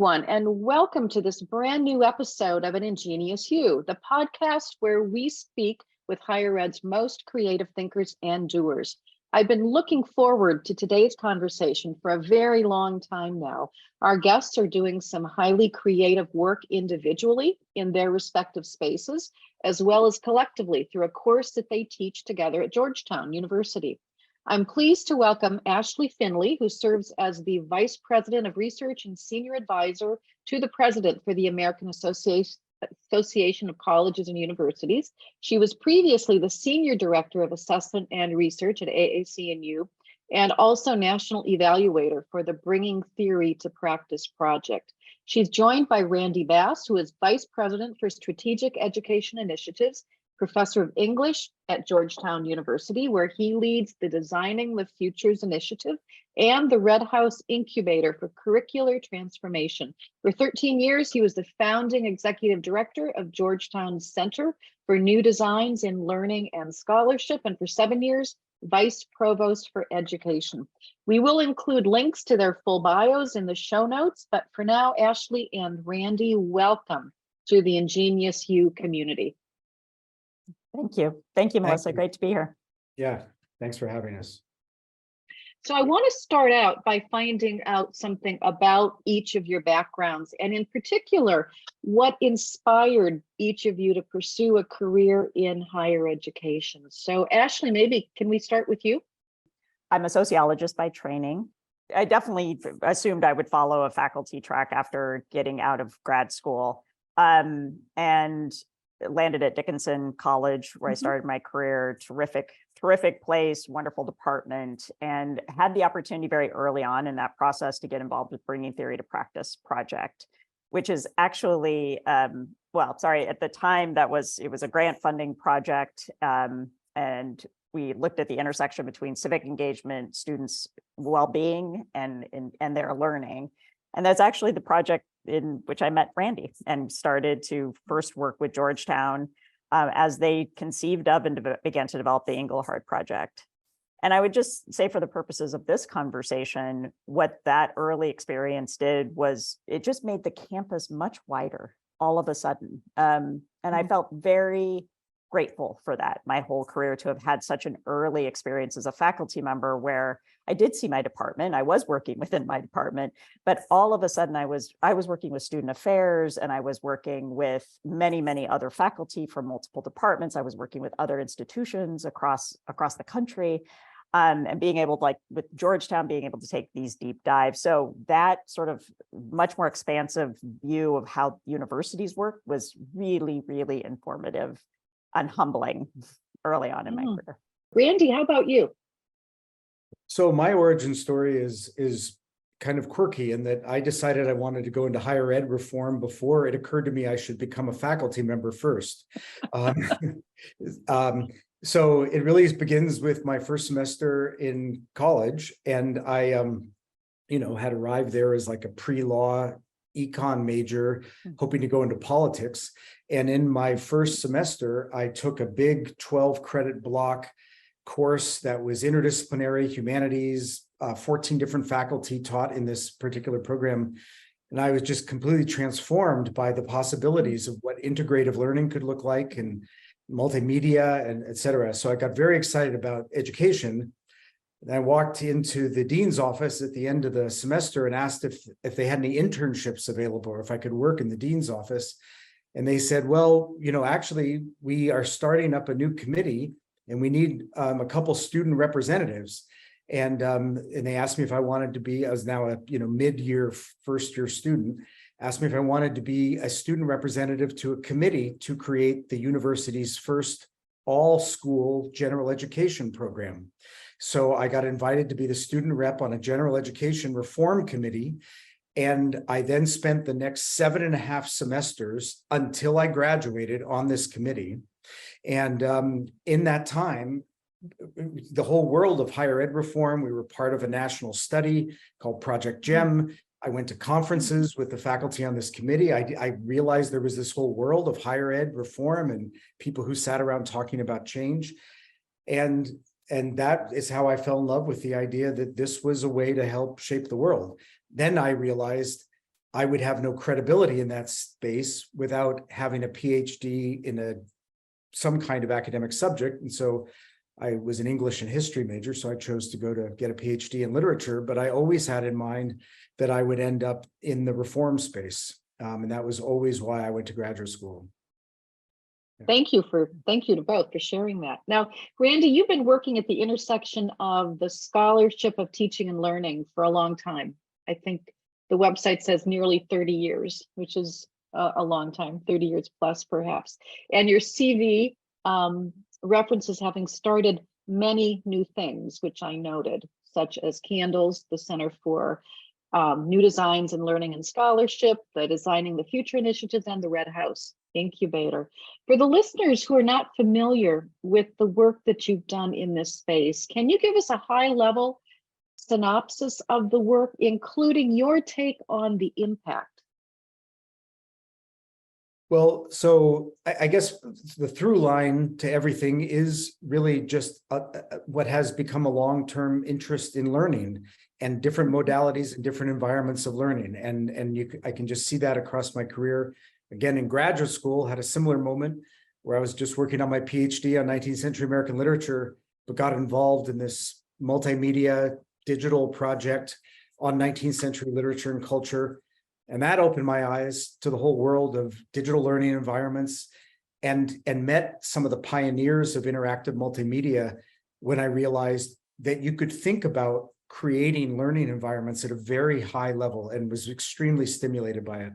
everyone, and welcome to this brand new episode of An Ingenious You, the podcast where we speak with higher ed's most creative thinkers and doers. I've been looking forward to today's conversation for a very long time now. Our guests are doing some highly creative work individually in their respective spaces, as well as collectively through a course that they teach together at Georgetown University. I'm pleased to welcome Ashley Finley, who serves as the Vice President of Research and Senior Advisor to the President for the American Association of Colleges and Universities. She was previously the Senior Director of Assessment and Research at AAC&U, and also National Evaluator for the Bringing Theory to Practice project. She's joined by Randy Bass, who is Vice President for Strategic Education Initiatives, Professor of English at Georgetown University, where he leads the Designing the Futures initiative and the Red House Incubator for Curricular Transformation. For 13 years, he was the founding executive director of Georgetown's Center for New Designs in Learning and Scholarship, and for 7 years, Vice Provost for Education. We will include links to their full bios in the show notes, but for now, Ashley and Randy, welcome to the Ingenious You community. Thank you. Thank you, Melissa. Great to be here. Yeah, thanks for having us. So I want to start out by finding out something about each of your backgrounds, and in particular, what inspired each of you to pursue a career in higher education. So Ashley, maybe can we start with you? I'm a sociologist by training. I definitely assumed I would follow a faculty track after getting out of grad school, and landed at Dickinson College, where I started my career. Terrific place, wonderful department, and had the opportunity very early on in that process to get involved with Bringing Theory to Practice project, which is actually, at the time it was a grant funding project, and we looked at the intersection between civic engagement, students' well-being, and their learning. And that's actually the project in which I met Randy and started to first work with Georgetown as they conceived of and began to develop the Engelhard project. And I would just say, for the purposes of this conversation, what that early experience did was it just made the campus much wider all of a sudden. And I felt very grateful for that, my whole career, to have had such an early experience as a faculty member where I did see my department. I was working within my department, but all of a sudden I was working with student affairs, and I was working with many other faculty from multiple departments. I was working with other institutions across the country, and being able to, like with Georgetown, being able to take these deep dives. So that sort of much more expansive view of how universities work was really, really informative and humbling early on in my career. Randy, how about you? So my origin story is kind of quirky in that I decided I wanted to go into higher ed reform before it occurred to me I should become a faculty member first. So it really begins with my first semester in college, and I had arrived there as like a pre-law econ major, hoping to go into politics. And in my first semester, I took a big 12 credit block course that was interdisciplinary humanities, 14 different faculty taught in this particular program. And I was just completely transformed by the possibilities of what integrative learning could look like, and multimedia, and et cetera. So I got very excited about education. And I walked into the dean's office at the end of the semester and asked if they had any internships available, or if I could work in the dean's office. And they said, well, actually, we are starting up a new committee, and we need a couple student representatives. And they asked me if I wanted to be, I was now a mid-year, first-year student, asked me if I wanted to be a student representative to a committee to create the university's first all-school general education program. So I got invited to be the student rep on a general education reform committee. And I then spent the next 7.5 semesters until I graduated on this committee. And in that time, the whole world of higher ed reform, we were part of a national study called Project GEM. I went to conferences with the faculty on this committee. I realized there was this whole world of higher ed reform and people who sat around talking about change. And that is how I fell in love with the idea that this was a way to help shape the world. Then I realized I would have no credibility in that space without having a PhD in some kind of academic subject. And so I was an English and history major, so I chose to go to get a PhD in literature, but I always had in mind that I would end up in the reform space. And that was always why I went to graduate school. Thank you to both for sharing that. Now, Randy, you've been working at the intersection of the scholarship of teaching and learning for a long time. I think the website says nearly 30 years, which is a long time, 30 years plus perhaps. And your CV references having started many new things, which I noted, such as Candles, the Center for New Designs in Learning and Scholarship, the Designing the Future initiatives, and the Red House Incubator. For the listeners who are not familiar with the work that you've done in this space, can you give us a high-level synopsis of the work, including your take on the impact? Well, so I guess the through line to everything is really just what has become a long-term interest in learning and different modalities and different environments of learning. And I can just see that across my career. Again, in graduate school, had a similar moment where I was just working on my PhD on 19th century American literature, but got involved in this multimedia digital project on 19th century literature and culture. And that opened my eyes to the whole world of digital learning environments and met some of the pioneers of interactive multimedia when I realized that you could think about creating learning environments at a very high level and was extremely stimulated by it.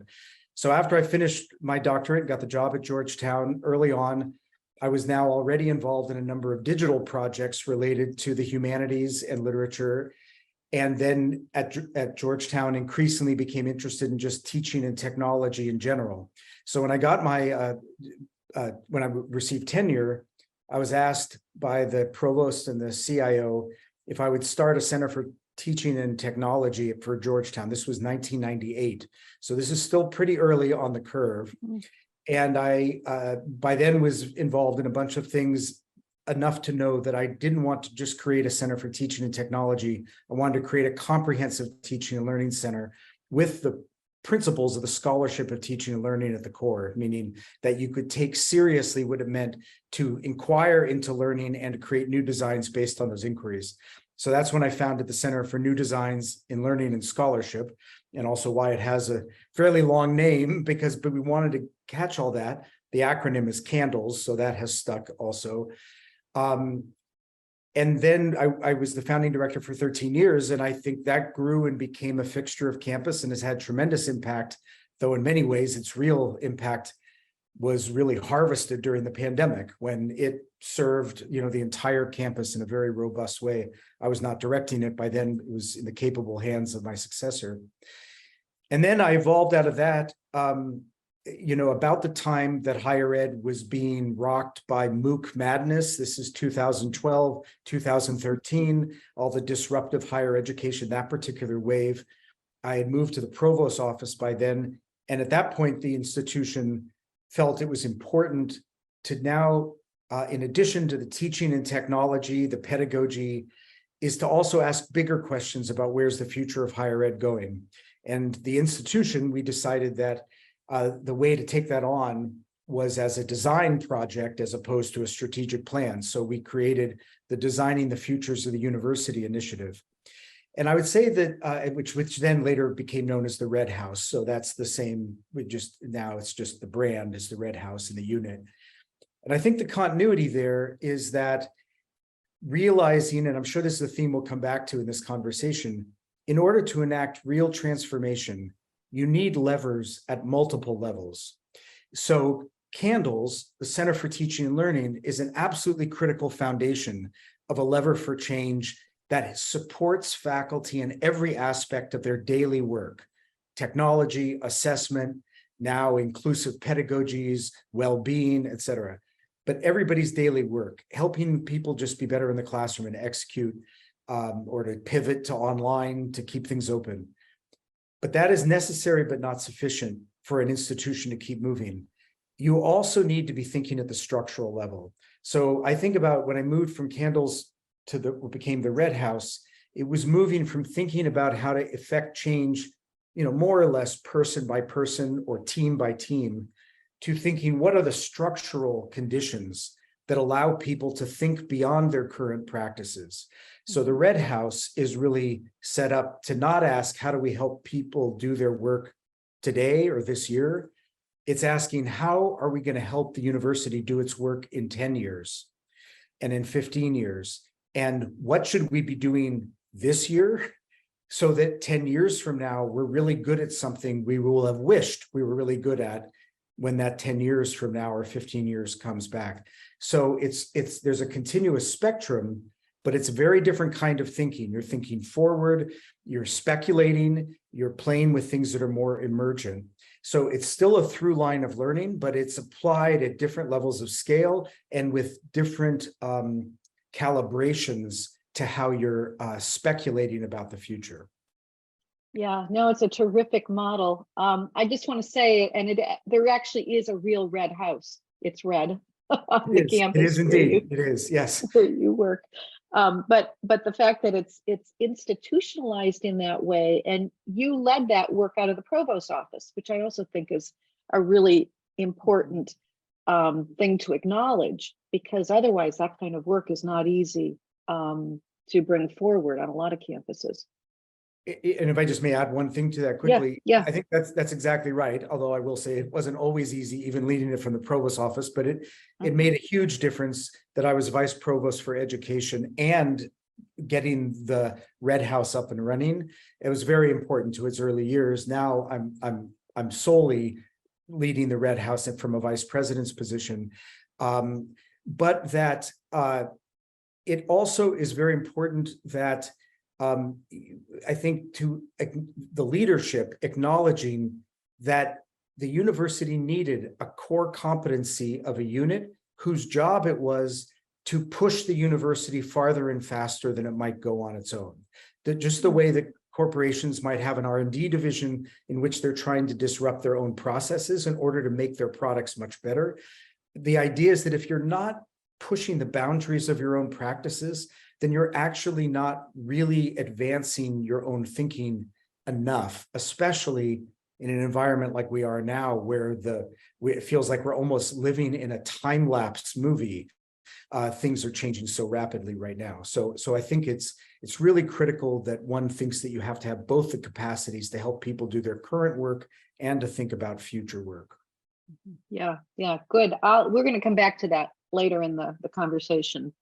So after I finished my doctorate, got the job at Georgetown early on, I was now already involved in a number of digital projects related to the humanities and literature. And then at Georgetown, increasingly became interested in just teaching and technology in general. So when I got my, when I received tenure, I was asked by the provost and the CIO if I would start a Center for Teaching and Technology for Georgetown. This was 1998. So this is still pretty early on the curve. And I, by then, was involved in a bunch of things enough to know that I didn't want to just create a Center for Teaching and Technology. I wanted to create a comprehensive teaching and learning center with the principles of the scholarship of teaching and learning at the core, meaning that you could take seriously what it meant to inquire into learning and to create new designs based on those inquiries. So that's when I founded the Center for New Designs in Learning and Scholarship, and also why it has a fairly long name, but we wanted to catch all that. The acronym is CANDLES, so that has stuck also. And then I was the founding director for 13 years, and I think that grew and became a fixture of campus and has had tremendous impact, though in many ways its real impact was really harvested during the pandemic when it served, the entire campus in a very robust way. I was not directing it by then, it was in the capable hands of my successor. And then I evolved out of that, about the time that higher ed was being rocked by MOOC madness. This is 2012, 2013, all the disruptive higher education, that particular wave. I had moved to the provost's office by then. And at that point, the institution felt it was important to now, in addition to the teaching and technology, the pedagogy, is to also ask bigger questions about where's the future of higher ed going. And the institution, we decided that the way to take that on was as a design project as opposed to a strategic plan. So we created the Designing the Futures of the University initiative. And I would say that, which then later became known as the Red House. So that's the same, now it's just the brand is the Red House in the unit. And I think the continuity there is that realizing, and I'm sure this is a theme we'll come back to in this conversation, in order to enact real transformation, you need levers at multiple levels. So CANDLES, the Center for Teaching and Learning, is an absolutely critical foundation of a lever for change that supports faculty in every aspect of their daily work: technology, assessment, now inclusive pedagogies, well-being, et cetera. But everybody's daily work, helping people just be better in the classroom and execute or to pivot to online to keep things open. But that is necessary but not sufficient for an institution to keep moving. You also need to be thinking at the structural level. So I think about when I moved from CANDLES to what became the Red House, it was moving from thinking about how to effect change more or less person by person or team by team, to thinking what are the structural conditions that allow people to think beyond their current practices. So the Red House is really set up to not ask, how do we help people do their work today or this year? It's asking, how are we going to help the university do its work in 10 years and in 15 years? And what should we be doing this year so that 10 years from now, we're really good at something we will have wished we were really good at when that 10 years from now or 15 years comes back. So there's a continuous spectrum, but it's a very different kind of thinking. You're thinking forward, you're speculating, you're playing with things that are more emergent. So it's still a through line of learning, but it's applied at different levels of scale and with different calibrations to how you're speculating about the future. Yeah, no, it's a terrific model. I just want to say, and there actually is a real Red House. It's red on the campus. It is indeed. It is, yes. Where you work. But the fact that it's institutionalized in that way, and you led that work out of the provost's office, which I also think is a really important thing to acknowledge, because otherwise that kind of work is not easy to bring forward on a lot of campuses. And if I just may add one thing to that quickly, yeah. I think that's exactly right. Although I will say it wasn't always easy, even leading it from the provost's office, but it made a huge difference that I was vice provost for education and getting the Red House up and running. It was very important to its early years. Now I'm solely leading the Red House from a vice president's position, but that it also is very important that I think to the leadership acknowledging that the university needed a core competency of a unit whose job it was to push the university farther and faster than it might go on its own. That just the way that corporations might have an R&D division in which they're trying to disrupt their own processes in order to make their products much better. The idea is that if you're not pushing the boundaries of your own practices, then you're actually not really advancing your own thinking enough, especially in an environment like we are now, where it feels like we're almost living in a time-lapse movie. Things are changing so rapidly right now. So I think it's really critical that one thinks that you have to have both the capacities to help people do their current work and to think about future work. Yeah, good. We're going to come back to that later in the conversation.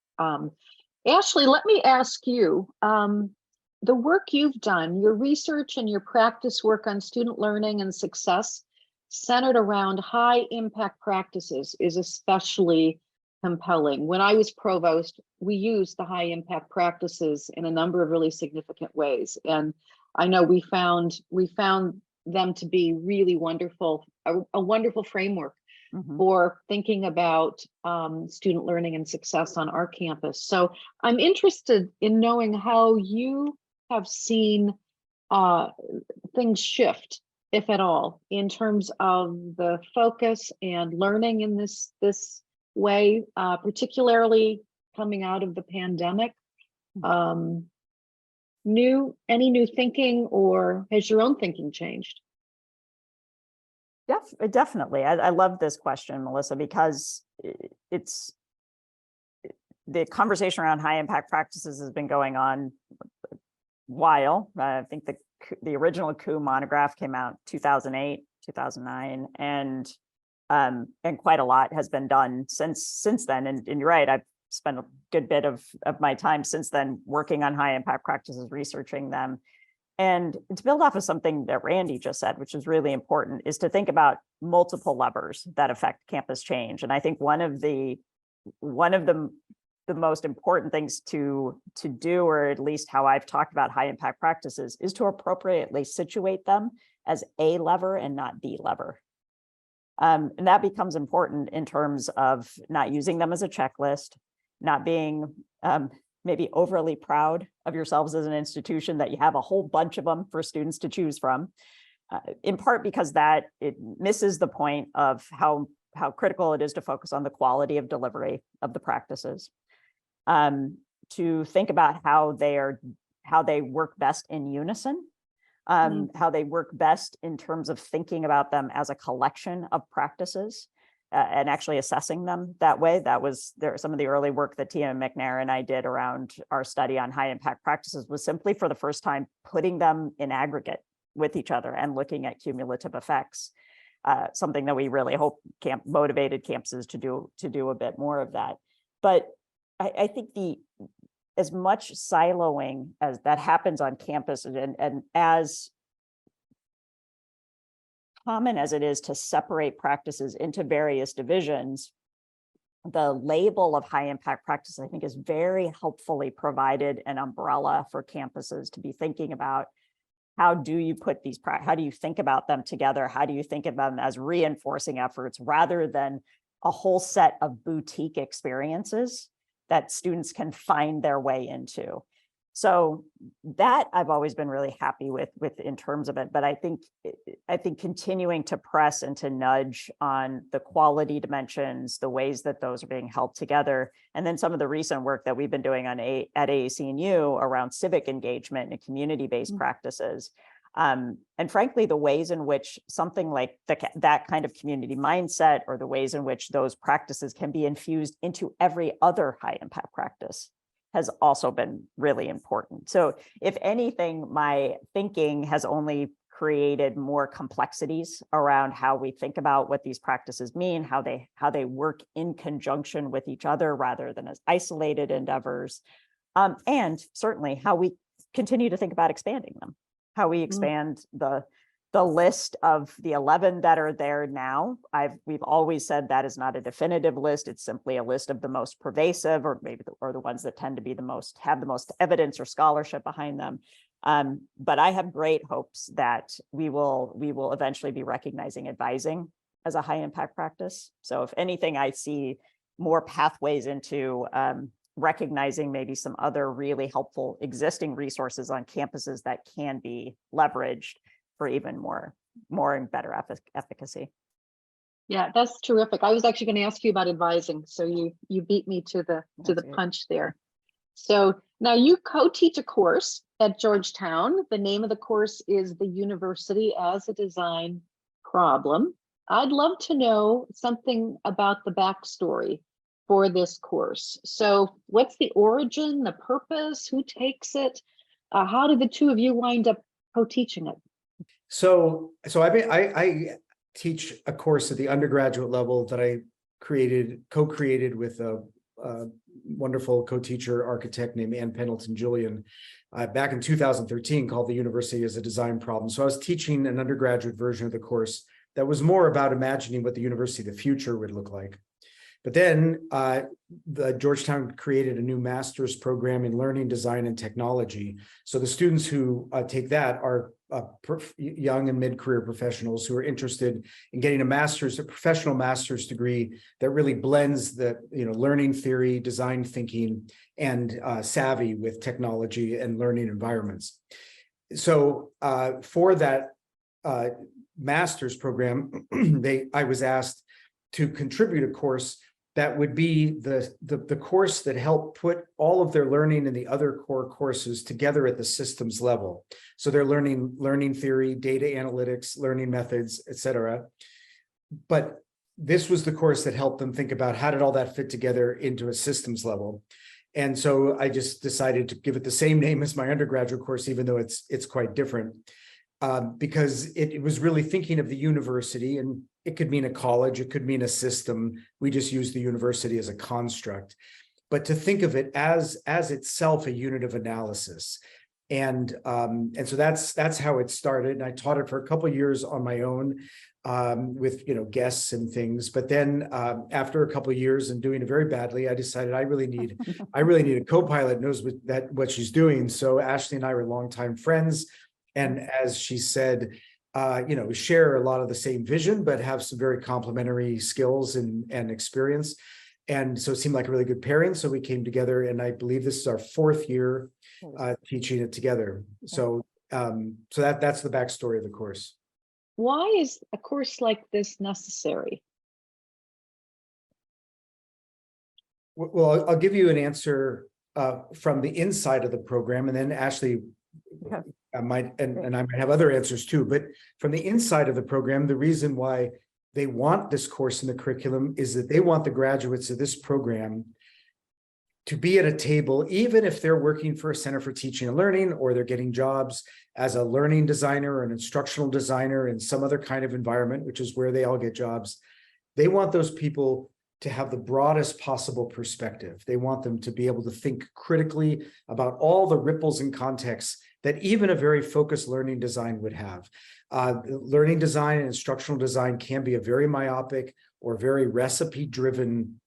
Ashley, let me ask you, the work you've done, your research and your practice work on student learning and success centered around high impact practices is especially compelling. When I was provost, we used the high impact practices in a number of really significant ways. And I know we found them to be really wonderful, a wonderful framework for thinking about student learning and success on our campus. So I'm interested in knowing how you have seen things shift, if at all, in terms of the focus and learning in this way, particularly coming out of the pandemic. Any new thinking, or has your own thinking changed? Definitely. I love this question, Melissa, because it's the conversation around high impact practices has been going on a while. I think the original coup monograph came out 2008, 2009, and quite a lot has been done since then. And you're right, I've spent a good bit of my time since then working on high impact practices, researching them. And to build off of something that Randy just said, which is really important, is to think about multiple levers that affect campus change. And I think one of the most important things to do, or at least how I've talked about high impact practices, is to appropriately situate them as a lever and not the lever. And that becomes important in terms of not using them as a checklist, not being maybe overly proud of yourselves as an institution that you have a whole bunch of them for students to choose from, in part because that it misses the point of how critical it is to focus on the quality of delivery of the practices, to think about how they work best in unison how they work best in terms of thinking about them as a collection of practices and actually assessing them that way. That was some of the early work that Tia McNair and I did around our study on high impact practices was simply for the first time putting them in aggregate with each other and looking at cumulative effects. Something that we really hope motivated campuses to do a bit more of that. But I think as much siloing as that happens on campus and as common as it is to separate practices into various divisions, the label of high impact practice, I think, is very helpfully provided an umbrella for campuses to be thinking about how do you put these, how do you think about them together? How do you think about them as reinforcing efforts rather than a whole set of boutique experiences that students can find their way into? So that I've always been really happy with in terms of it, but I think continuing to press and to nudge on the quality dimensions, the ways that those are being held together, and then some of the recent work that we've been doing at AAC&U around civic engagement and community-based practices, and frankly, the ways in which something like that kind of community mindset, or the ways in which those practices can be infused into every other high impact practice, has also been really important. So if anything, my thinking has only created more complexities around how we think about what these practices mean, how they work in conjunction with each other rather than as isolated endeavors, and certainly how we continue to think about expanding them, how we expand the list of the 11 that are there now. We've always said that is not a definitive list. It's simply a list of the most pervasive, or maybe the ones that tend to be have the most evidence or scholarship behind them. But I have great hopes that we will eventually be recognizing advising as a high impact practice. So if anything, I see more pathways into recognizing maybe some other really helpful existing resources on campuses that can be leveraged for even more and better efficacy. Yeah, that's terrific. I was actually going to ask you about advising, so you beat me to the punch there. So now you co-teach a course at Georgetown. The name of the course is The University as a Design Problem. I'd love to know something about the backstory for this course. So what's the origin, the purpose, who takes it? How did the two of you wind up co-teaching it? So I teach a course at the undergraduate level that I co-created with a wonderful co-teacher architect named Ann Pendleton Julian back in 2013, called The University as a Design Problem. So I was teaching an undergraduate version of the course that was more about imagining what the university of the future would look like. But then the Georgetown created a new master's program in learning, design, and technology. So the students who take that are young and mid-career professionals who are interested in getting a professional master's degree that really blends the learning theory, design thinking, and savvy with technology and learning environments. So for that master's program, I was asked to contribute a course that would be the course that helped put all of their learning and the other core courses together at the systems level. So they're learning learning theory, data analytics, learning methods, et cetera. But this was the course that helped them think about how did all that fit together into a systems level. And so I just decided to give it the same name as my undergraduate course, even though it's quite different, because it was really thinking of the university, and it could mean a college, it could mean a system. We just use the university as a construct, but to think of it as itself a unit of analysis. And so that's how it started. And I taught it for a couple of years on my own with guests and things. But then after a couple of years and doing it very badly, I decided I really need a co-pilot who knows what she's doing. So Ashley and I were longtime friends. And as she said, share a lot of the same vision, but have some very complementary skills and experience. And so it seemed like a really good pairing. So we came together, and I believe this is our 4th year teaching it together. So that's the backstory of the course. Why is a course like this necessary? Well, I'll give you an answer from the inside of the program, and then Ashley, I might, and I might have other answers too, but from the inside of the program, the reason why they want this course in the curriculum is that they want the graduates of this program to be at a table, even if they're working for a Center for Teaching and Learning, or they're getting jobs as a learning designer or an instructional designer in some other kind of environment, which is where they all get jobs. They want those people to have the broadest possible perspective. They want them to be able to think critically about all the ripples and contexts that even a very focused learning design would have. Learning design and instructional design can be a very myopic or very recipe-driven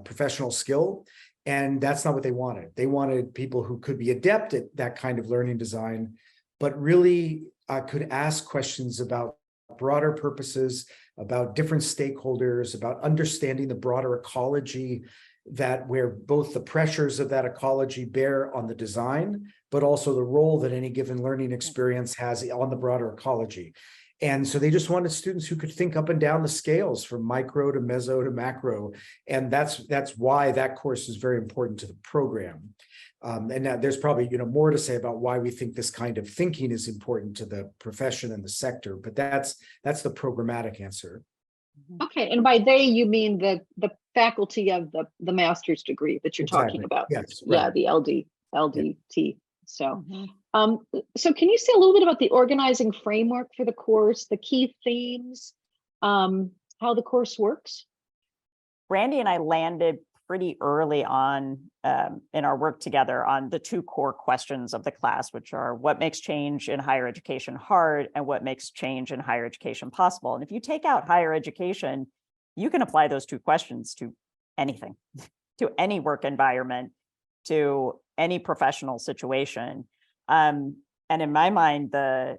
professional skill. And that's not what they wanted. They wanted people who could be adept at that kind of learning design, but really could ask questions about broader purposes, about different stakeholders, about understanding the broader ecology, that where both the pressures of that ecology bear on the design, but also the role that any given learning experience has on the broader ecology. And so they just wanted students who could think up and down the scales from micro to meso to macro. And that's why that course is very important to the program. And now there's probably more to say about why we think this kind of thinking is important to the profession and the sector, but that's the programmatic answer. Okay, and by they you mean the faculty of the master's degree that you're talking about? Yes, right. Yeah, the LDT. So, so can you say a little bit about the organizing framework for the course, the key themes, how the course works? Randy and I landed pretty early on in our work together on the two core questions of the class, which are what makes change in higher education hard and what makes change in higher education possible. And if you take out higher education, you can apply those two questions to anything, to any work environment, to any professional situation. And in my mind, the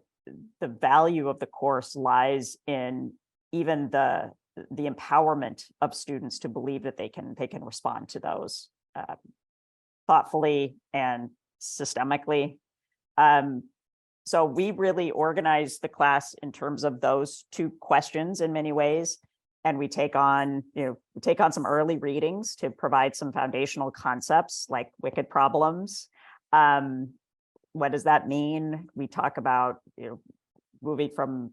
value of the course lies in even the empowerment of students to believe that they can respond to those thoughtfully and systemically. So we really organize the class in terms of those two questions in many ways. And we take on some early readings to provide some foundational concepts like wicked problems. What does that mean? We talk about moving from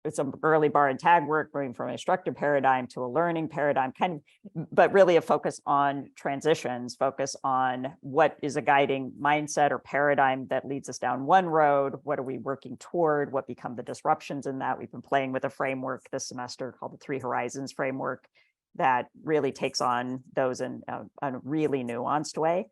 some early bar and tag work, moving from an instructor paradigm to a learning paradigm, but really a focus on transitions, focus on what is a guiding mindset or paradigm that leads us down one road, what are we working toward, what become the disruptions in that. We've been playing with a framework this semester called the 3 Horizons framework that really takes on those in a really nuanced way.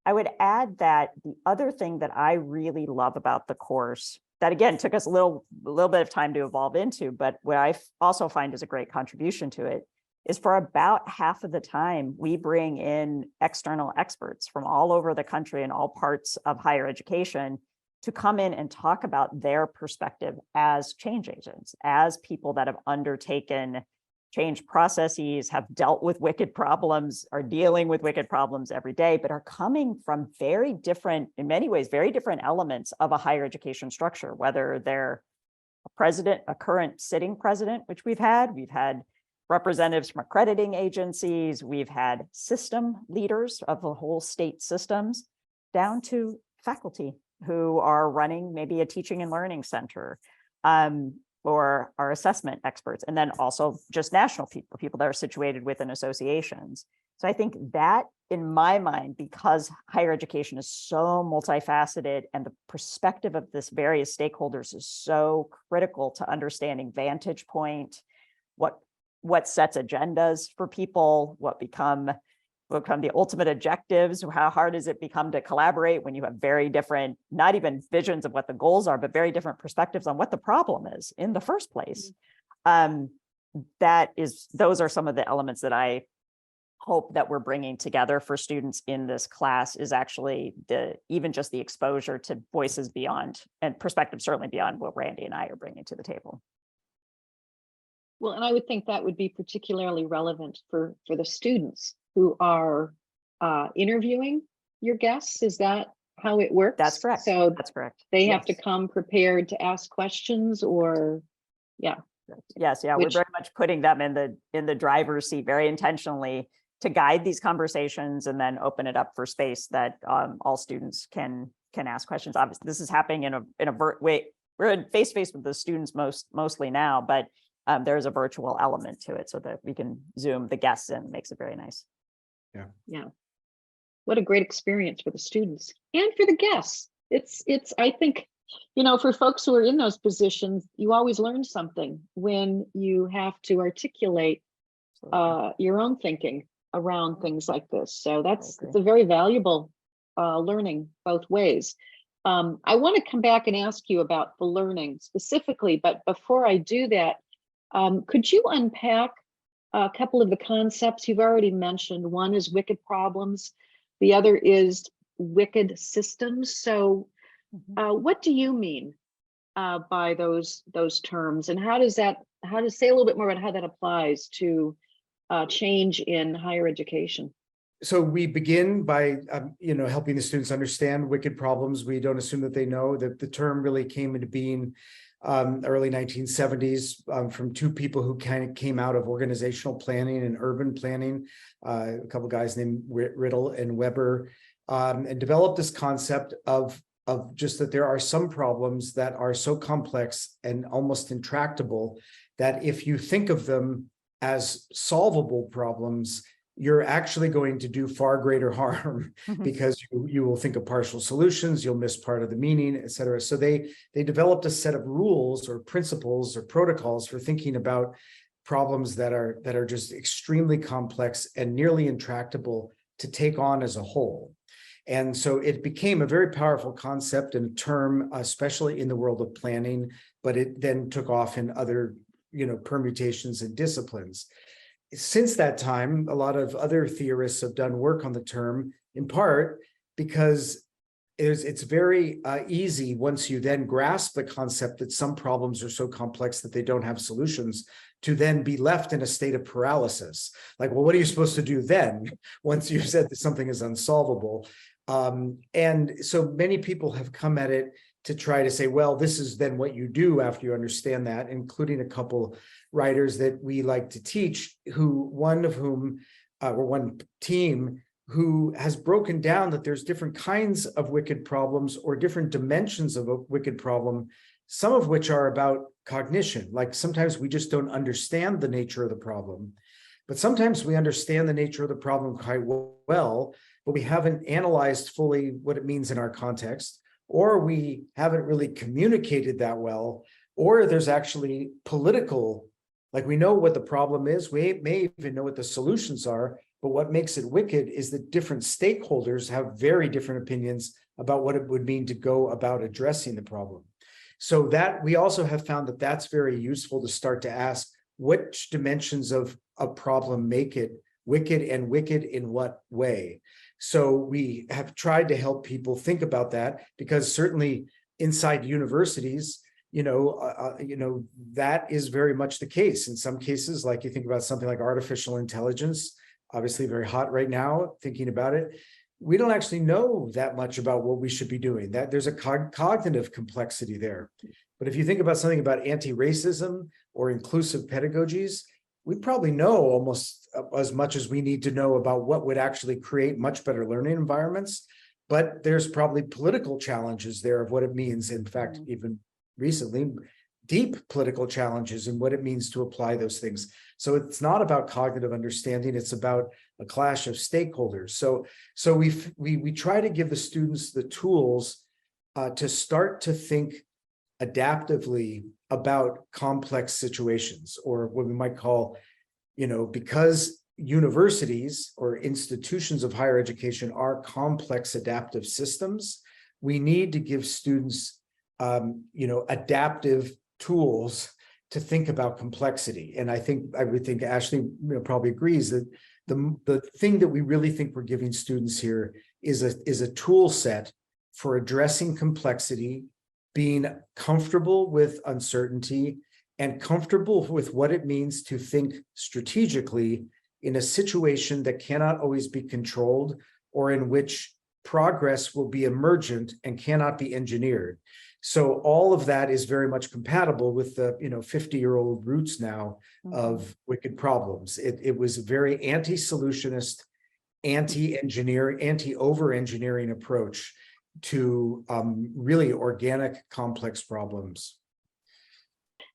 I would add that the other thing that I really love about the course that, again, took us a little bit of time to evolve into, but what I also find is a great contribution to it is for about half of the time, we bring in external experts from all over the country and all parts of higher education to come in and talk about their perspective as change agents, as people that have undertaken change processes, have dealt with wicked problems, are dealing with wicked problems every day, but are coming from very different, in many ways, very different elements of a higher education structure, whether they're a president, a current sitting president, which we've had representatives from accrediting agencies, we've had system leaders of the whole state systems, down to faculty who are running maybe a teaching and learning center, or our assessment experts, and then also just national people that are situated within associations. So I think that, in my mind, because higher education is so multifaceted and the perspective of this various stakeholders is so critical to understanding vantage point, what sets agendas for people, what become the ultimate objectives, how hard does it become to collaborate when you have very different, not even visions of what the goals are, but very different perspectives on what the problem is in the first place. Those are some of the elements that I hope that we're bringing together for students in this class, is actually even just the exposure to voices beyond and perspectives certainly beyond what Randy and I are bringing to the table. Well, and I would think that would be particularly relevant for the students who are interviewing your guests. Is that how it works? That's correct. So that's correct. They have to come prepared to ask questions, or Yes, we're very much putting them in the driver's seat very intentionally to guide these conversations and then open it up for space that all students can can ask questions. Obviously, this is happening in a way. We're face to face with the students mostly now, but there's a virtual element to it so that we can Zoom the guests in. Makes it very nice. Yeah. What a great experience for the students and for the guests. It's I think, for folks who are in those positions, you always learn something when you have to articulate your own thinking around things like this. So it's a very valuable learning both ways. I want to come back and ask you about the learning specifically, but before I do that, could you unpack a couple of the concepts you've already mentioned? One is wicked problems. The other is wicked systems. So what do you mean by those terms, and how to say a little bit more about how that applies to change in higher education? So we begin by, helping the students understand wicked problems. We don't assume that they know that the term really came into being early 1970s from two people who kind of came out of organizational planning and urban planning, a couple guys named Riddle and Weber, and developed this concept of just that there are some problems that are so complex and almost intractable that if you think of them as solvable problems, you're actually going to do far greater harm because you will think of partial solutions, you'll miss part of the meaning, et cetera. So they developed a set of rules or principles or protocols for thinking about problems that are just extremely complex and nearly intractable to take on as a whole. And so it became a very powerful concept and term, especially in the world of planning, but it then took off in other, permutations and disciplines. Since that time, a lot of other theorists have done work on the term, in part because it's very easy once you then grasp the concept that some problems are so complex that they don't have solutions, to then be left in a state of paralysis. Like, well, what are you supposed to do then once you've said that something is unsolvable? And so many people have come at it to try to say, well, this is then what you do after you understand that, including a couple writers that we like to teach, one team who has broken down that there's different kinds of wicked problems or different dimensions of a wicked problem, some of which are about cognition. Like sometimes we just don't understand the nature of the problem, but sometimes we understand the nature of the problem quite well, but we haven't analyzed fully what it means in our context, or we haven't really communicated that well, or there's actually political, like we know what the problem is, we may even know what the solutions are, but what makes it wicked is that different stakeholders have very different opinions about what it would mean to go about addressing the problem. So that we also have found that that's very useful to start to ask which dimensions of a problem make it wicked, and wicked in what way. So we have tried to help people think about that, because certainly inside universities, that is very much the case. In some cases, like you think about something like artificial intelligence, obviously very hot right now, thinking about it, we don't actually know that much about what we should be doing. That there's a cognitive complexity there. But if you think about something about anti-racism or inclusive pedagogies, we probably know almost as much as we need to know about what would actually create much better learning environments. But there's probably political challenges there of what it means. In fact, even recently, deep political challenges and what it means to apply those things. So it's not about cognitive understanding, it's about a clash of stakeholders. So we try to give the students the tools to start to think adaptively about complex situations, or what we might call, because universities or institutions of higher education are complex adaptive systems, we need to give students adaptive tools to think about complexity. And I would think Ashley probably agrees that the thing that we really think we're giving students here is a tool set for addressing complexity, being comfortable with uncertainty, and comfortable with what it means to think strategically in a situation that cannot always be controlled, or in which progress will be emergent and cannot be engineered. So all of that is very much compatible with the 50-year-old roots now of wicked problems. It was a very anti-solutionist, anti-engineer, anti-over-engineering approach. to really organic, complex problems.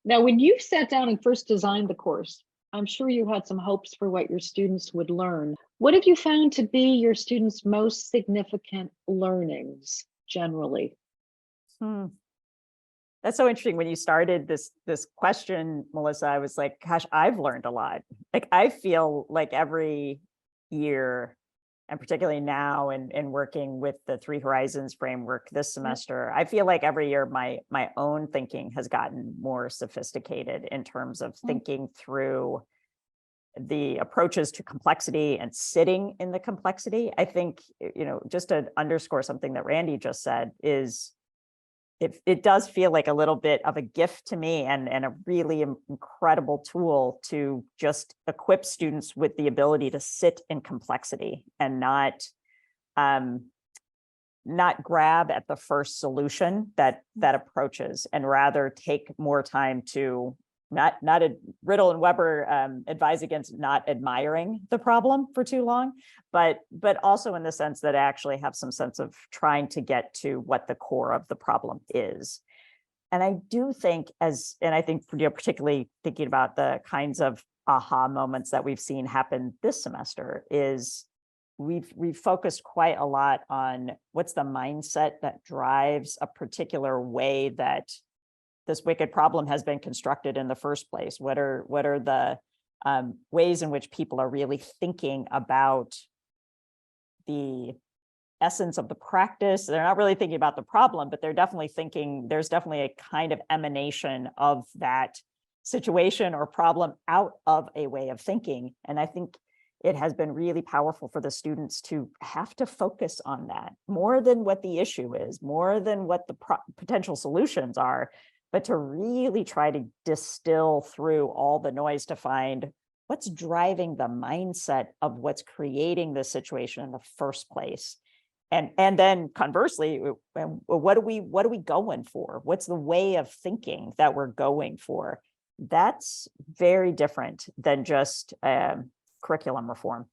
Now, when you sat down and first designed the course, I'm sure you had some hopes for what your students would learn. What have you found to be your students' most significant learnings generally? That's so interesting. When you started this question, Melissa, I was like, gosh, I've learned a lot. Like, I feel like every year, and particularly now in working with the Three Horizons framework this semester, I feel like every year my own thinking has gotten more sophisticated in terms of thinking through the approaches to complexity and sitting in the complexity. I think, just to underscore something that Randy just said, is it does feel like a little bit of a gift to me, and a really incredible tool to just equip students with the ability to sit in complexity and not grab at the first solution that approaches, and rather take more time to not Riddle and Weber advise against not admiring the problem for too long, but also in the sense that I actually have some sense of trying to get to what the core of the problem is. And I do think, and I think, particularly thinking about the kinds of aha moments that we've seen happen this semester, is we've focused quite a lot on what's the mindset that drives a particular way that this wicked problem has been constructed in the first place. What are the ways in which people are really thinking about the essence of the practice? They're not really thinking about the problem, but they're definitely thinking there's definitely a kind of emanation of that situation or problem out of a way of thinking. And I think it has been really powerful for the students to have to focus on that more than what the issue is, more than what the potential solutions are, but to really try to distill through all the noise to find what's driving the mindset of what's creating this situation in the first place. And then conversely, what are we going for? What's the way of thinking that we're going for? That's very different than just curriculum reform.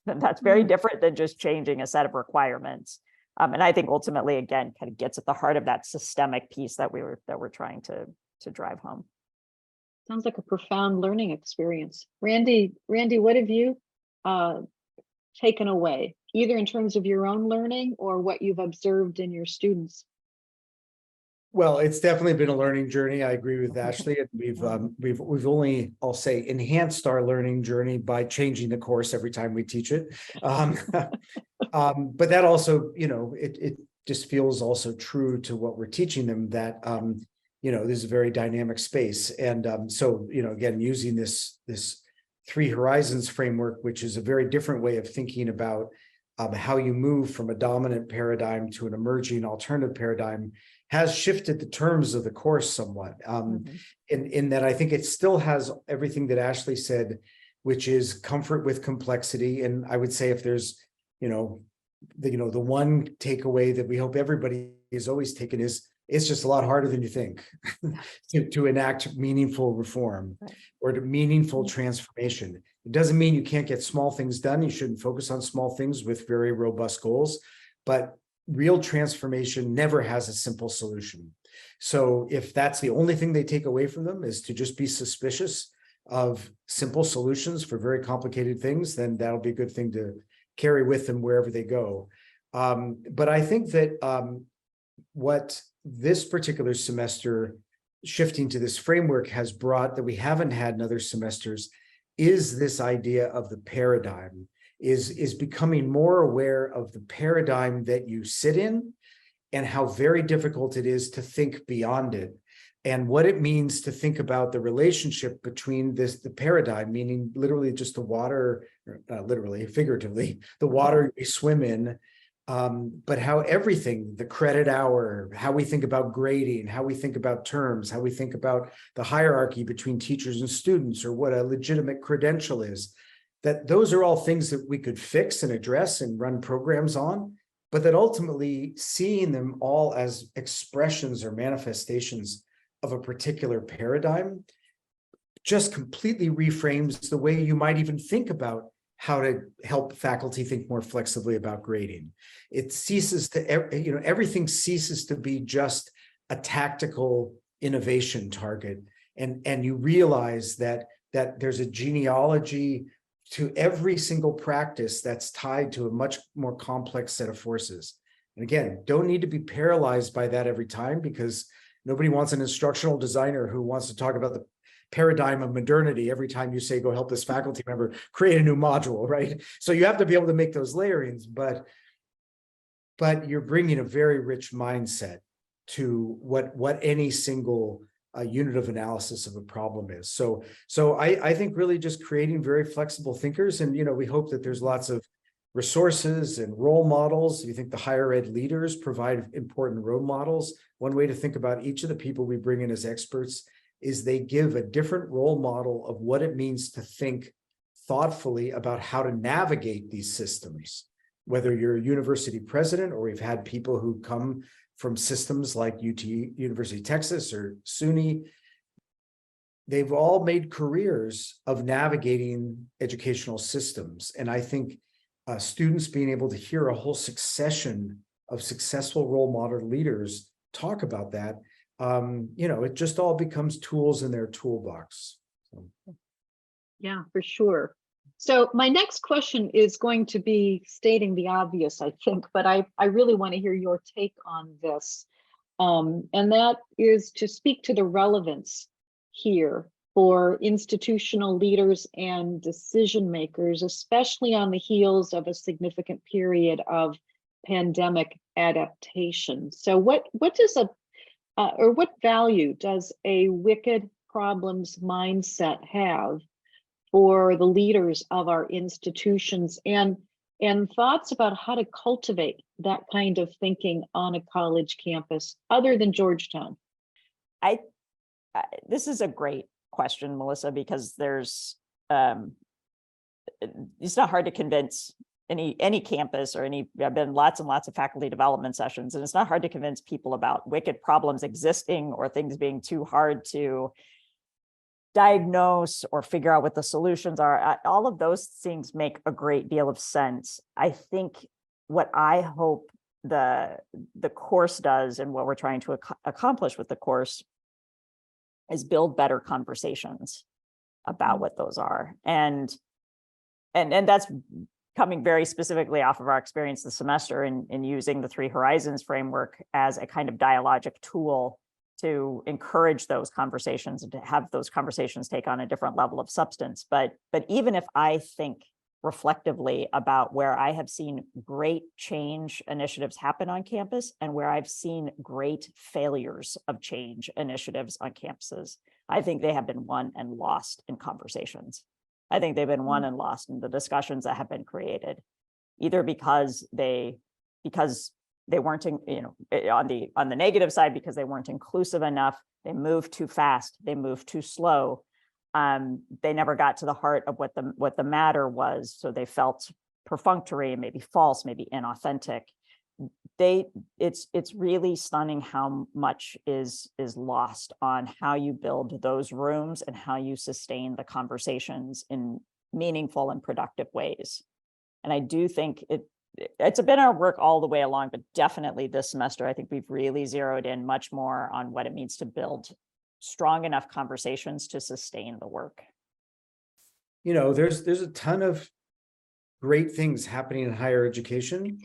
That's very different than just changing a set of requirements. And I think ultimately, again, kind of gets at the heart of that systemic piece that we're trying to drive home. Sounds like a profound learning experience. Randy, what have you taken away, either in terms of your own learning or what you've observed in your students? Well, it's definitely been a learning journey. I agree with Ashley. And we've only, I'll say, enhanced our learning journey by changing the course every time we teach it. But that also, it just feels also true to what we're teaching them, that this is a very dynamic space. And so, again, using this Three Horizons framework, which is a very different way of thinking about how you move from a dominant paradigm to an emerging alternative paradigm, has shifted the terms of the course somewhat. In that I think it still has everything that Ashley said, which is comfort with complexity. And I would say, if there's, the one takeaway that we hope everybody is always taken is, it's just a lot harder than you think to enact meaningful reform or to meaningful transformation. It doesn't mean you can't get small things done. You shouldn't focus on small things with very robust goals, but real transformation never has a simple solution. So if that's the only thing they take away from them, is to just be suspicious of simple solutions for very complicated things, then that'll be a good thing to carry with them wherever they go. But I think that what this particular semester, shifting to this framework, has brought that we haven't had in other semesters, is this idea of the paradigm, is becoming more aware of the paradigm that you sit in and how very difficult it is to think beyond it, and what it means to think about the relationship between the paradigm, meaning literally just the water, not literally, figuratively, the water we swim in, but how everything, the credit hour, how we think about grading, how we think about terms, how we think about the hierarchy between teachers and students, or what a legitimate credential is, that those are all things that we could fix and address and run programs on, but that ultimately seeing them all as expressions or manifestations of a particular paradigm just completely reframes the way you might even think about how to help faculty think more flexibly about grading. It ceases to, you know, everything ceases to be just a tactical innovation target. And you realize that there's a genealogy to every single practice that's tied to a much more complex set of forces. And again, don't need to be paralyzed by that every time, because nobody wants an instructional designer who wants to talk about the paradigm of modernity every time you say, go help this faculty member create a new module, right? So you have to be able to make those layerings, but you're bringing a very rich mindset to what any single unit of analysis of a problem is. So I think really just creating very flexible thinkers, and, you know, we hope that there's lots of resources and role models. You think the higher ed leaders provide important role models. One way to think about each of the people we bring in as experts is they give a different role model of what it means to think thoughtfully about how to navigate these systems. Whether you're a university president, or we've had people who come from systems like University of Texas or SUNY, they've all made careers of navigating educational systems. And I think students being able to hear a whole succession of successful role model leaders talk about that, you know, it just all becomes tools in their toolbox. So. Yeah, for sure. So my next question is going to be stating the obvious, I think, but I really want to hear your take on this. And that is to speak to the relevance here for institutional leaders and decision makers, especially on the heels of a significant period of pandemic adaptation. So what does or what value does a wicked problems mindset have for the leaders of our institutions, and thoughts about how to cultivate that kind of thinking on a college campus other than Georgetown? This is a great question, Melissa, because there's it's not hard to convince any campus or I've been lots and lots of faculty development sessions, and it's not hard to convince people about wicked problems existing or things being too hard to diagnose or figure out what the solutions are. All of those things make a great deal of sense. I think what I hope the course does, and what we're trying to accomplish with the course, is build better conversations about what those are. And that's coming very specifically off of our experience this semester in using the 3 Horizons framework as a kind of dialogic tool to encourage those conversations and to have those conversations take on a different level of substance. But even if I think reflectively about where I have seen great change initiatives happen on campus and where I've seen great failures of change initiatives on campuses, I think they have been won and lost in conversations. I think they've been won and lost in the discussions that have been created, either because they weren't, on the negative side, because they weren't inclusive enough, they moved too fast, they moved too slow. They never got to the heart of what the matter was, so they felt perfunctory, maybe false, maybe inauthentic. It's really stunning how much is lost on how you build those rooms and how you sustain the conversations in meaningful and productive ways. And I do think it's been our work all the way along, but definitely this semester, I think we've really zeroed in much more on what it means to build strong enough conversations to sustain the work. You know, there's a ton of great things happening in higher education,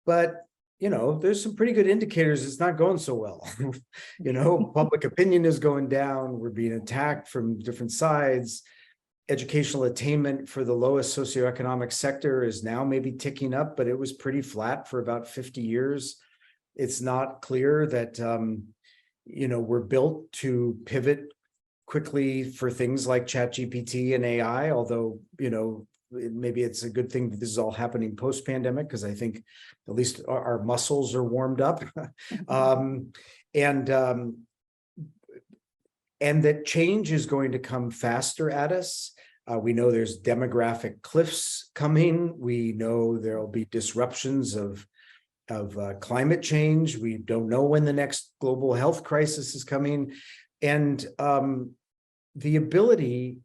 but, you know, there's some pretty good indicators it's not going so well. You know, public opinion is going down. We're being attacked from different sides. Educational attainment for the lowest socioeconomic sector is now maybe ticking up, but it was pretty flat for about 50 years. It's not clear that, you know, we're built to pivot quickly for things like ChatGPT and AI, although, you know, maybe it's a good thing that this is all happening post-pandemic, because I think at least our muscles are warmed up. And that change is going to come faster at us. We know there's demographic cliffs coming. We know there'll be disruptions of climate change. We don't know when the next global health crisis is coming. And the ability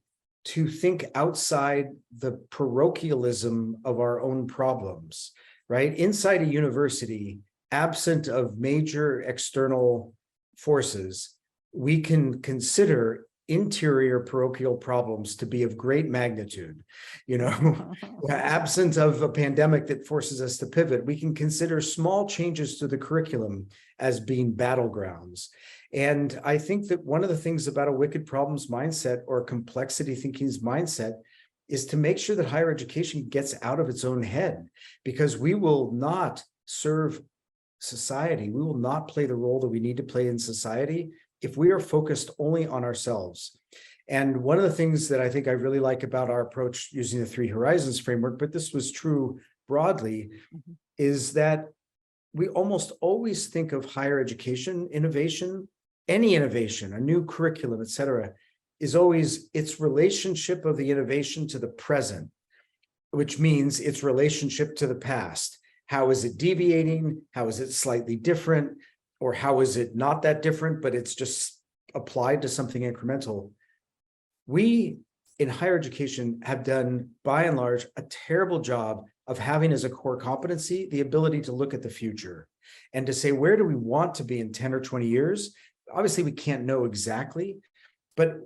to think outside the parochialism of our own problems, right? Inside a university, absent of major external forces, we can consider interior parochial problems to be of great magnitude. Absent of a pandemic that forces us to pivot, we can consider small changes to the curriculum as being battlegrounds. And I think that one of the things about a wicked problems mindset or complexity thinking's mindset is to make sure that higher education gets out of its own head, because we will not serve society. We will not play the role that we need to play in society if we are focused only on ourselves. And one of the things that I think I really like about our approach using the 3 Horizons framework, but this was true broadly, is that we almost always think of higher education innovation, any innovation, a new curriculum, et cetera, is always its relationship of the innovation to the present, which means its relationship to the past. How is it deviating? How is it slightly different? Or how is it not that different, but it's just applied to something incremental? We in higher education have done, by and large, a terrible job of having as a core competency the ability to look at the future and to say, where do we want to be in 10 or 20 years? Obviously, we can't know exactly, but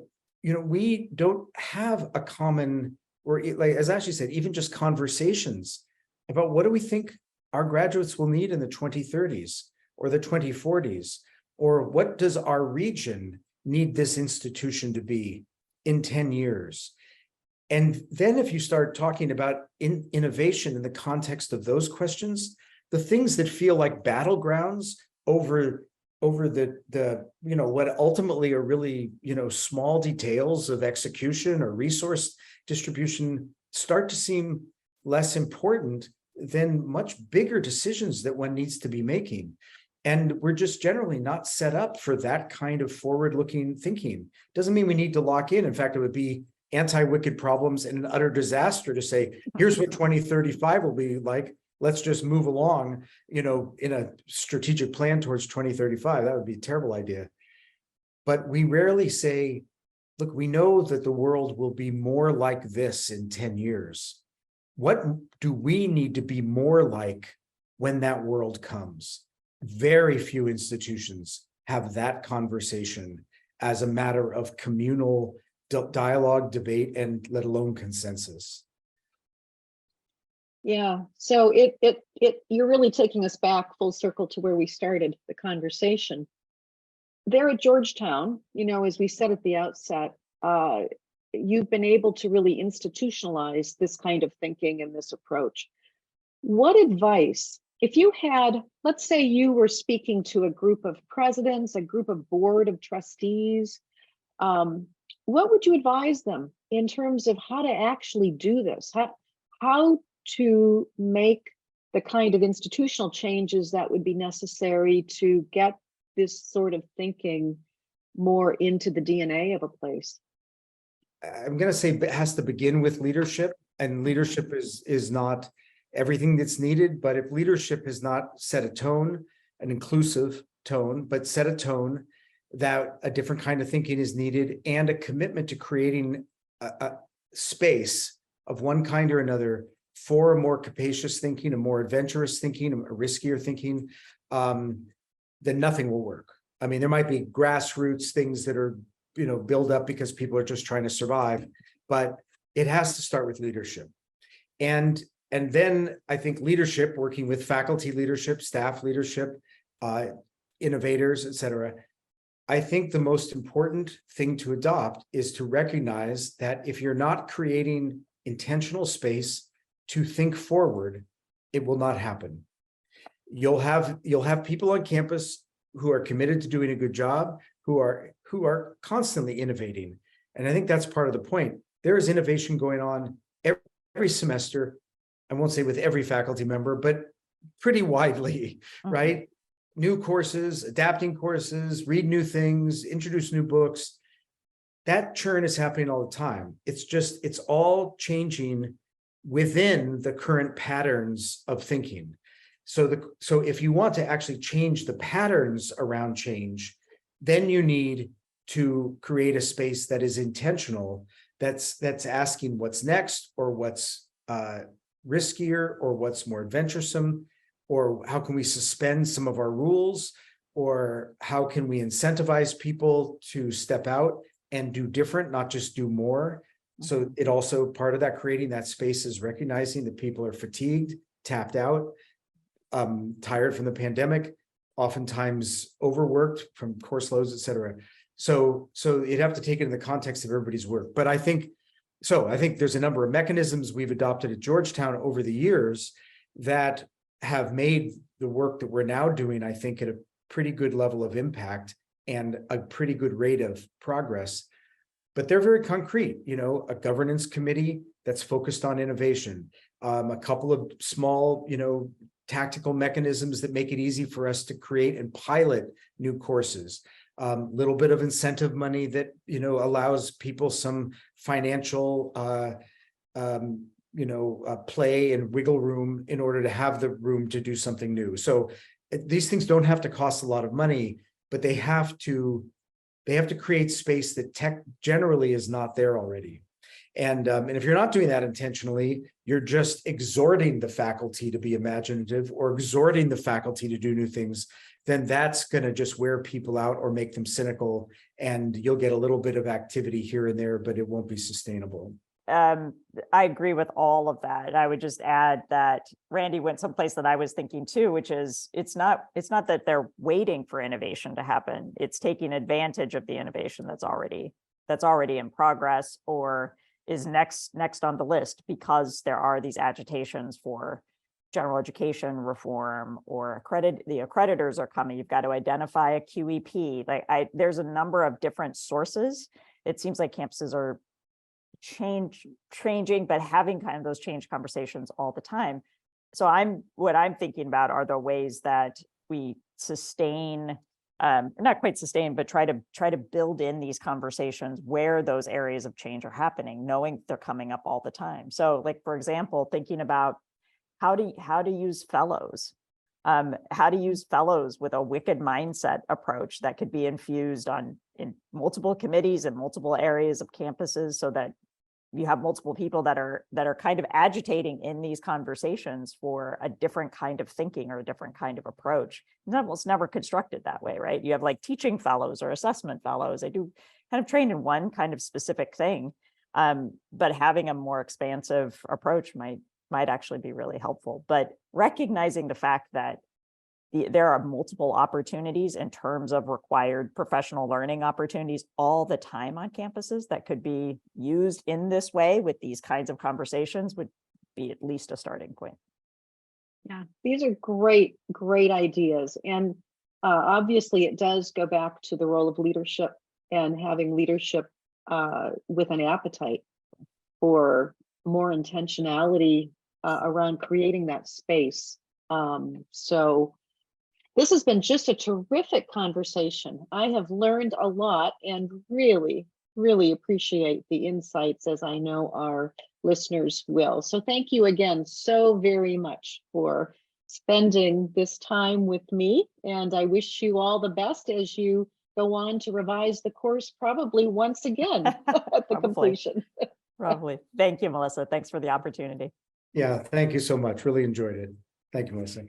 we don't have a common, or like as Ashley said, even just conversations about what do we think our graduates will need in the 2030s or the 2040s, or what does our region need this institution to be in 10 years? And then if you start talking about innovation in the context of those questions, the things that feel like battlegrounds over the what ultimately are really small details of execution or resource distribution start to seem less important than much bigger decisions that one needs to be making. And we're just generally not set up for that kind of forward-looking thinking. Doesn't mean we need to lock in. In fact, it would be anti-wicked problems and an utter disaster to say, here's what 2035 will be like. Let's just move along, in a strategic plan towards 2035. That would be a terrible idea. But we rarely say, look, we know that the world will be more like this in 10 years. What do we need to be more like when that world comes? Very few institutions have that conversation as a matter of communal dialogue, debate, and let alone consensus. Yeah, so you're really taking us back full circle to where we started the conversation. There at Georgetown, as we said at the outset, you've been able to really institutionalize this kind of thinking and this approach. What advice, if you had, let's say you were speaking to a group of presidents, a group of board of trustees, what would you advise them in terms of how to actually do this? How to make the kind of institutional changes that would be necessary to get this sort of thinking more into the DNA of a place? I'm going to say it has to begin with leadership, and leadership is not everything that's needed. But if leadership has not set a tone, an inclusive tone, but set a tone that a different kind of thinking is needed, and a commitment to creating a space of one kind or another for a more capacious thinking, a more adventurous thinking, a riskier thinking, then nothing will work. I mean, there might be grassroots things that are, build up because people are just trying to survive, but it has to start with leadership. And then I think leadership, working with faculty leadership, staff leadership, innovators, et cetera. I think the most important thing to adopt is to recognize that if you're not creating intentional space to think forward, it will not happen. You'll have people on campus who are committed to doing a good job, who are constantly innovating. And I think that's part of the point. There is innovation going on every semester. I won't say with every faculty member, but pretty widely, right? New courses, adapting courses, read new things, introduce new books. That churn is happening all the time. It's all changing within the current patterns of thinking. So if you want to actually change the patterns around change, then you need to create a space that is intentional that's asking what's next, or what's riskier, or what's more adventuresome, or how can we suspend some of our rules, or how can we incentivize people to step out and do different, not just do more. So it also, part of that, creating that space, is recognizing that people are fatigued, tapped out, tired from the pandemic, oftentimes overworked from course loads, et cetera. So you'd have to take it in the context of everybody's work. But I think there's a number of mechanisms we've adopted at Georgetown over the years that have made the work that we're now doing, I think, at a pretty good level of impact and a pretty good rate of progress. But they're very concrete, a governance committee that's focused on innovation, a couple of small, tactical mechanisms that make it easy for us to create and pilot new courses, little bit of incentive money that, allows people some financial, play and wiggle room in order to have the room to do something new. So these things don't have to cost a lot of money, but they have to create space that tech generally is not there already. And if you're not doing that intentionally, you're just exhorting the faculty to be imaginative, or exhorting the faculty to do new things, then that's going to just wear people out or make them cynical, and you'll get a little bit of activity here and there, but it won't be sustainable. I agree with all of that. I would just add that Randy went someplace that I was thinking too, which is it's not that they're waiting for innovation to happen. It's taking advantage of the innovation that's already in progress, or is next on the list, because there are these agitations for general education reform, or the accreditors are coming. You've got to identify a QEP. There's a number of different sources. It seems like campuses are changing, but having kind of those change conversations all the time. So what I'm thinking about are the ways that we sustain, not quite sustain, but try to build in these conversations where those areas of change are happening, knowing they're coming up all the time. So, like, for example, thinking about how to use fellows, how to use fellows with a wicked mindset approach that could be infused in multiple committees and multiple areas of campuses, so that you have multiple people that are kind of agitating in these conversations for a different kind of thinking or a different kind of approach. It's never constructed that way, right? You have like teaching fellows or assessment fellows. They do kind of train in one kind of specific thing, but having a more expansive approach might actually be really helpful. But recognizing the fact that there are multiple opportunities in terms of required professional learning opportunities all the time on campuses that could be used in this way with these kinds of conversations would be at least a starting point. Yeah, these are great ideas. And obviously it does go back to the role of leadership, and having leadership with an appetite for more intentionality around creating that space. So this has been just a terrific conversation. I have learned a lot, and really appreciate the insights, as I know our listeners will. So thank you again so very much for spending this time with me. And I wish you all the best as you go on to revise the course, probably once again at the completion. Probably. Thank you, Melissa. Thanks for the opportunity. Yeah, thank you so much. Really enjoyed it. Thank you, Melissa.